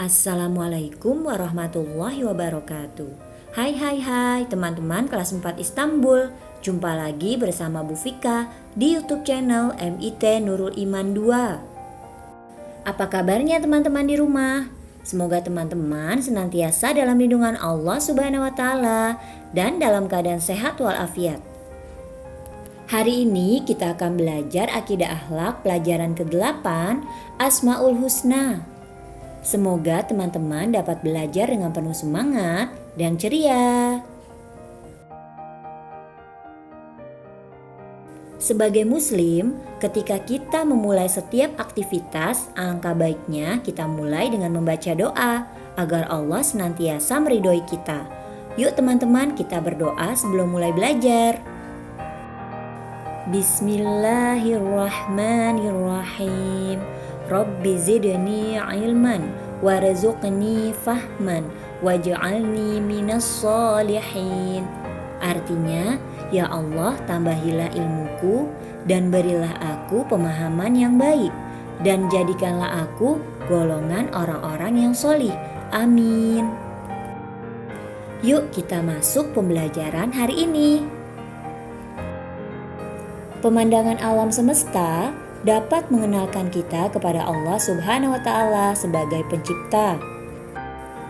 Assalamualaikum warahmatullahi wabarakatuh. Hai teman-teman kelas 4 Istanbul. Jumpa lagi bersama Bu Fika di YouTube channel MIT Nurul Iman 2. Apa kabarnya teman-teman di rumah? Semoga teman-teman senantiasa dalam lindungan Allah Subhanahu wa taala dan dalam keadaan sehat walafiat. Hari ini kita akan belajar akidah akhlak pelajaran ke-8 Asmaul Husna. Semoga teman-teman dapat belajar dengan penuh semangat dan ceria. Sebagai muslim, ketika kita memulai setiap aktivitas, alangkah baiknya kita mulai dengan membaca doa agar Allah senantiasa meridhoi kita. Yuk teman-teman, kita berdoa sebelum mulai belajar. Bismillahirrahmanirrahim. Rabbi zidni ilman warzuqni fahman waj'alni minas sholihin. Artinya, ya Allah, tambahilah ilmuku dan berilah aku pemahaman yang baik dan jadikanlah aku golongan orang-orang yang sholih. Amin. Yuk kita masuk pembelajaran hari ini. Pemandangan alam semesta dapat mengenalkan kita kepada Allah Subhanahu wa taala sebagai pencipta.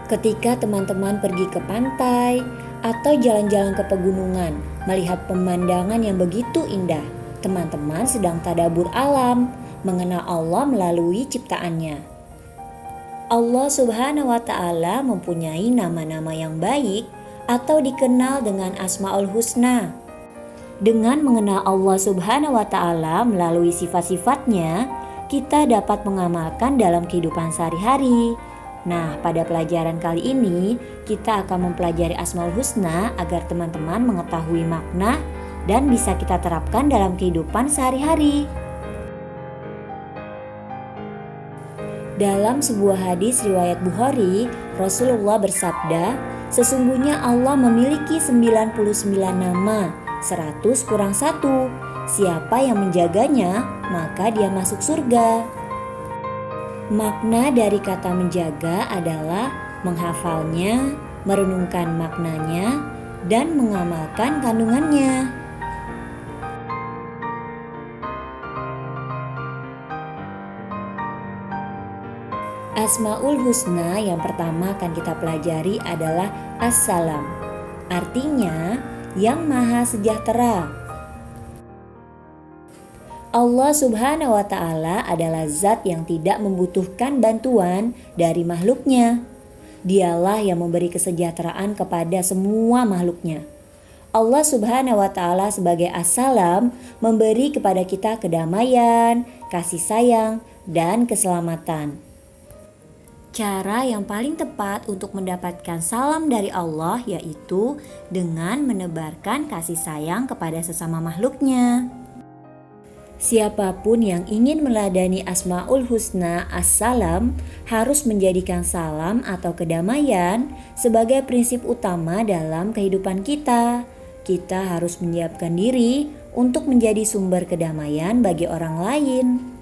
Ketika teman-teman pergi ke pantai atau jalan-jalan ke pegunungan, melihat pemandangan yang begitu indah, teman-teman sedang tadabbur alam, mengenal Allah melalui ciptaannya. Allah Subhanahu wa taala mempunyai nama-nama yang baik atau dikenal dengan Asmaul Husna. Dengan mengenal Allah Subhanahu wa taala melalui sifat-sifatnya, kita dapat mengamalkan dalam kehidupan sehari-hari. Nah, pada pelajaran kali ini, kita akan mempelajari Asmaul Husna agar teman-teman mengetahui makna dan bisa kita terapkan dalam kehidupan sehari-hari. Dalam sebuah hadis riwayat Bukhari, Rasulullah bersabda, sesungguhnya Allah memiliki 99 nama, 100 kurang 1. Siapa yang menjaganya, maka dia masuk surga. Makna dari kata menjaga adalah menghafalnya, merenungkan maknanya, dan mengamalkan kandungannya. Asmaul Husna yang pertama akan kita pelajari adalah As-Salam. Artinya, yang maha sejahtera. Allah Subhanahu wa ta'ala adalah zat yang tidak membutuhkan bantuan dari makhluknya. Dialah yang memberi kesejahteraan kepada semua makhluknya. Allah Subhanahu wa ta'ala sebagai As-Salam memberi kepada kita kedamaian, kasih sayang, dan keselamatan. Cara yang paling tepat untuk mendapatkan salam dari Allah yaitu dengan menebarkan kasih sayang kepada sesama makhluknya. Siapapun yang ingin meladani Asmaul Husna As-Salam harus menjadikan salam atau kedamaian sebagai prinsip utama dalam kehidupan kita. Kita harus menyiapkan diri untuk menjadi sumber kedamaian bagi orang lain.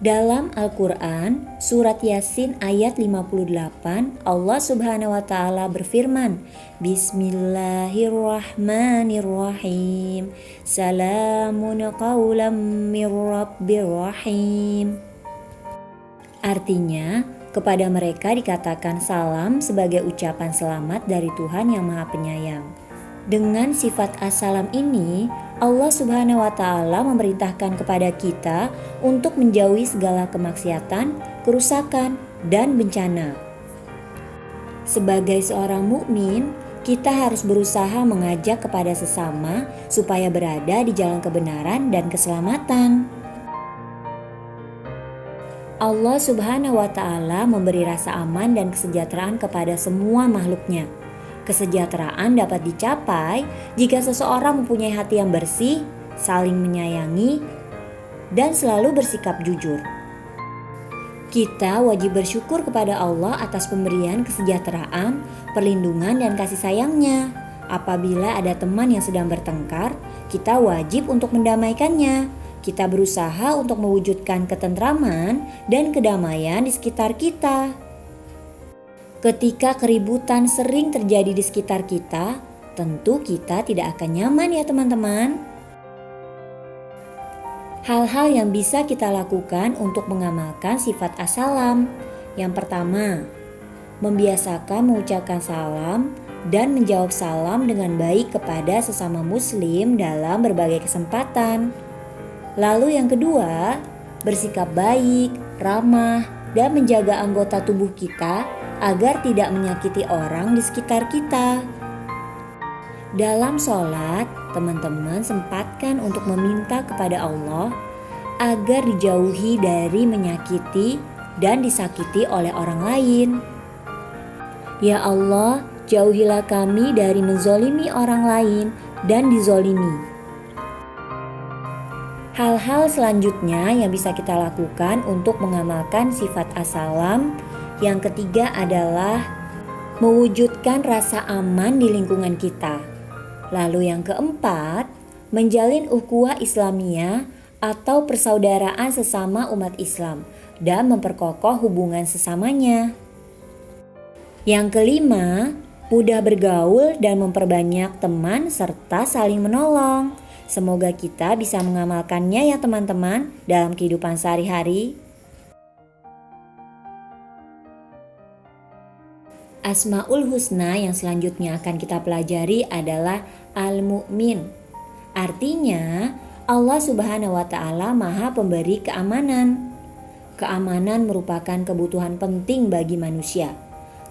Dalam Al-Quran, surat Yasin ayat 58, Allah Subhanahu wa ta'ala berfirman, Bismillahirrahmanirrahim, Salamun qawlam mir rabbir rahim. Artinya, kepada mereka dikatakan salam sebagai ucapan selamat dari Tuhan yang Maha Penyayang. Dengan sifat as-salam ini, Allah Subhanahu wa ta'ala memerintahkan kepada kita untuk menjauhi segala kemaksiatan, kerusakan, dan bencana. Sebagai seorang mukmin, kita harus berusaha mengajak kepada sesama supaya berada di jalan kebenaran dan keselamatan. Allah Subhanahu wa ta'ala memberi rasa aman dan kesejahteraan kepada semua makhluknya. Kesejahteraan dapat dicapai jika seseorang mempunyai hati yang bersih, saling menyayangi, dan selalu bersikap jujur. Kita wajib bersyukur kepada Allah atas pemberian kesejahteraan, perlindungan, dan kasih sayangnya. Apabila ada teman yang sedang bertengkar, kita wajib untuk mendamaikannya. Kita berusaha untuk mewujudkan ketentraman dan kedamaian di sekitar kita. Ketika keributan sering terjadi di sekitar kita, tentu kita tidak akan nyaman ya teman-teman. Hal-hal yang bisa kita lakukan untuk mengamalkan sifat as-salam. Yang pertama, membiasakan mengucapkan salam dan menjawab salam dengan baik kepada sesama muslim dalam berbagai kesempatan. Lalu yang kedua, bersikap baik, ramah, dan menjaga anggota tubuh kita agar tidak menyakiti orang di sekitar kita. Dalam sholat, teman-teman sempatkan untuk meminta kepada Allah agar dijauhi dari menyakiti dan disakiti oleh orang lain. Ya Allah, jauhilah kami dari menzolimi orang lain dan dizolimi. Hal-hal selanjutnya yang bisa kita lakukan untuk mengamalkan sifat as-salam. Yang ketiga adalah mewujudkan rasa aman di lingkungan kita. Lalu yang keempat, menjalin ukhuwah Islamiyah atau persaudaraan sesama umat Islam dan memperkokoh hubungan sesamanya. Yang kelima, mudah bergaul dan memperbanyak teman serta saling menolong. Semoga kita bisa mengamalkannya ya teman-teman dalam kehidupan sehari-hari. Asmaul Husna yang selanjutnya akan kita pelajari adalah Al-Mu'min. Artinya, Allah Subhanahu wa Ta'ala Maha Pemberi keamanan. Keamanan merupakan kebutuhan penting bagi manusia.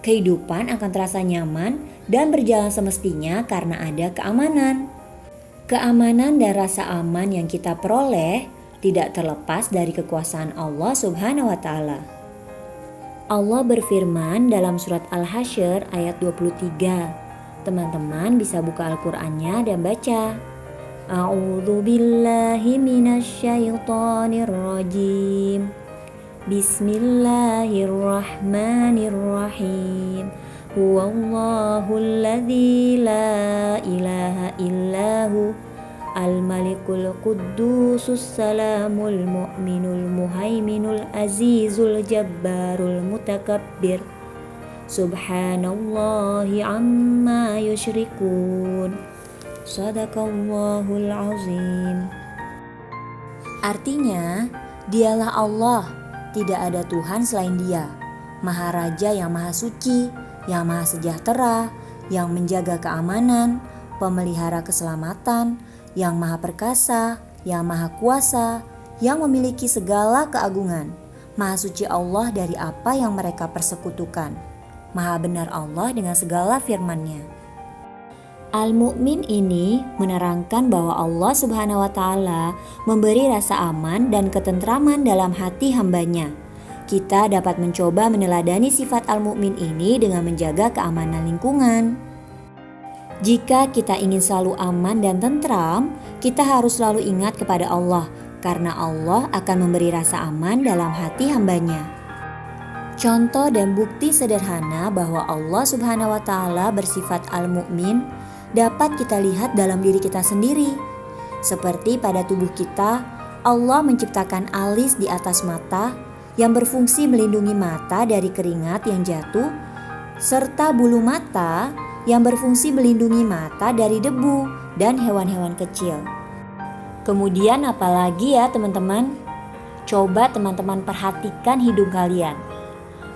Kehidupan akan terasa nyaman dan berjalan semestinya karena ada keamanan. Keamanan dan rasa aman yang kita peroleh tidak terlepas dari kekuasaan Allah Subhanahu wa Ta'ala. Allah berfirman dalam surat Al-Hasyr ayat 23. Teman-teman bisa buka Al-Qur'annya dan baca. A'udzu billahi minasyaitonir rajim. Bismillahirrahmanirrahim. Huwallahul ladzi la ilaha illahu al-malikul quddusus salamul mu'minul muhaiminul azizul jabbarul mutakabbir. Subhanallahi amma yusyrikun. Shadaqallahul azim. Artinya, dialah Allah, tidak ada Tuhan selain Dia, Maha Raja yang Maha Suci, yang Maha Sejahtera, yang menjaga keamanan, pemelihara keselamatan, yang Maha Perkasa, yang Maha Kuasa, yang memiliki segala keagungan. Maha Suci Allah dari apa yang mereka persekutukan. Maha benar Allah dengan segala firman-Nya. Al-Mu'min ini menerangkan bahwa Allah Subhanahu wa Ta'ala memberi rasa aman dan ketentraman dalam hati hambanya. Kita dapat mencoba meneladani sifat Al-Mu'min ini dengan menjaga keamanan lingkungan. Jika kita ingin selalu aman dan tentram, kita harus selalu ingat kepada Allah, karena Allah akan memberi rasa aman dalam hati hambanya. Contoh dan bukti sederhana bahwa Allah Subhanahu wa Ta'ala bersifat Al-Mu'min dapat kita lihat dalam diri kita sendiri. Seperti pada tubuh kita, Allah menciptakan alis di atas mata yang berfungsi melindungi mata dari keringat yang jatuh, serta bulu mata yang berfungsi melindungi mata dari debu dan hewan-hewan kecil. Kemudian apalagi ya teman-teman? Coba teman-teman perhatikan hidung kalian.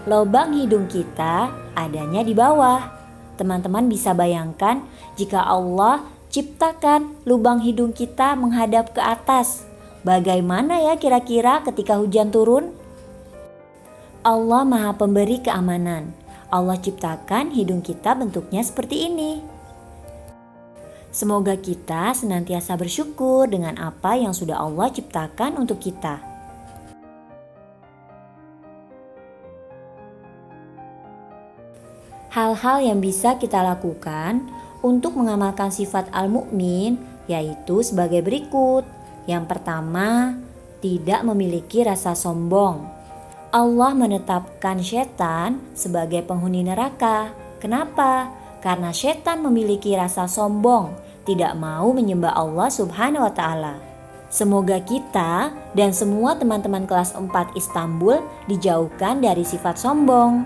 Lubang hidung kita adanya di bawah. Teman-teman bisa bayangkan jika Allah ciptakan lubang hidung kita menghadap ke atas. Bagaimana ya kira-kira ketika hujan turun? Allah Maha Pemberi keamanan. Allah ciptakan hidung kita bentuknya seperti ini. Semoga kita senantiasa bersyukur dengan apa yang sudah Allah ciptakan untuk kita. Hal-hal yang bisa kita lakukan untuk mengamalkan sifat Al-Mu'min yaitu sebagai berikut. Yang pertama, tidak memiliki rasa sombong. Allah menetapkan setan sebagai penghuni neraka. Kenapa? Karena setan memiliki rasa sombong, tidak mau menyembah Allah Subhanahu wa Ta'ala. Semoga kita dan semua teman-teman kelas 4 Istanbul dijauhkan dari sifat sombong.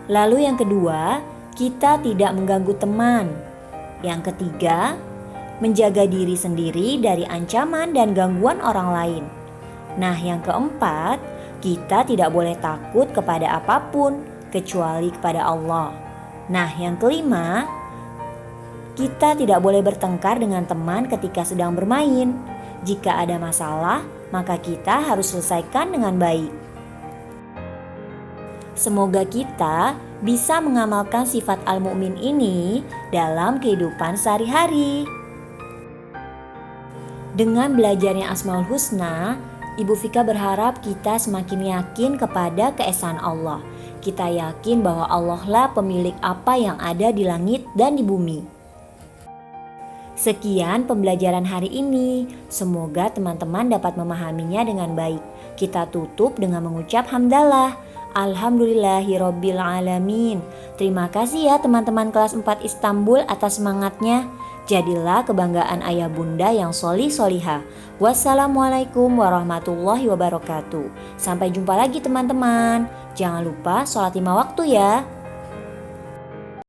Lalu yang kedua, kita tidak mengganggu teman. Yang ketiga, menjaga diri sendiri dari ancaman dan gangguan orang lain. Nah, yang keempat, kita tidak boleh takut kepada apapun kecuali kepada Allah. Nah, yang kelima, kita tidak boleh bertengkar dengan teman ketika sedang bermain. Jika ada masalah, maka kita harus selesaikan dengan baik. Semoga kita bisa mengamalkan sifat al-mu'min ini dalam kehidupan sehari-hari. Dengan belajarnya Asmaul Husna, Ibu Vika berharap kita semakin yakin kepada keesaan Allah. Kita yakin bahwa Allah lah pemilik apa yang ada di langit dan di bumi. Sekian pembelajaran hari ini. Semoga teman-teman dapat memahaminya dengan baik. Kita tutup dengan mengucap hamdalah. Alhamdulillahirabbil alamin. Terima kasih ya teman-teman kelas 4 Istanbul atas semangatnya. Jadilah kebanggaan ayah bunda yang solih-solihah. Wassalamualaikum warahmatullahi wabarakatuh. Sampai jumpa lagi teman-teman. Jangan lupa sholat 5 waktu ya.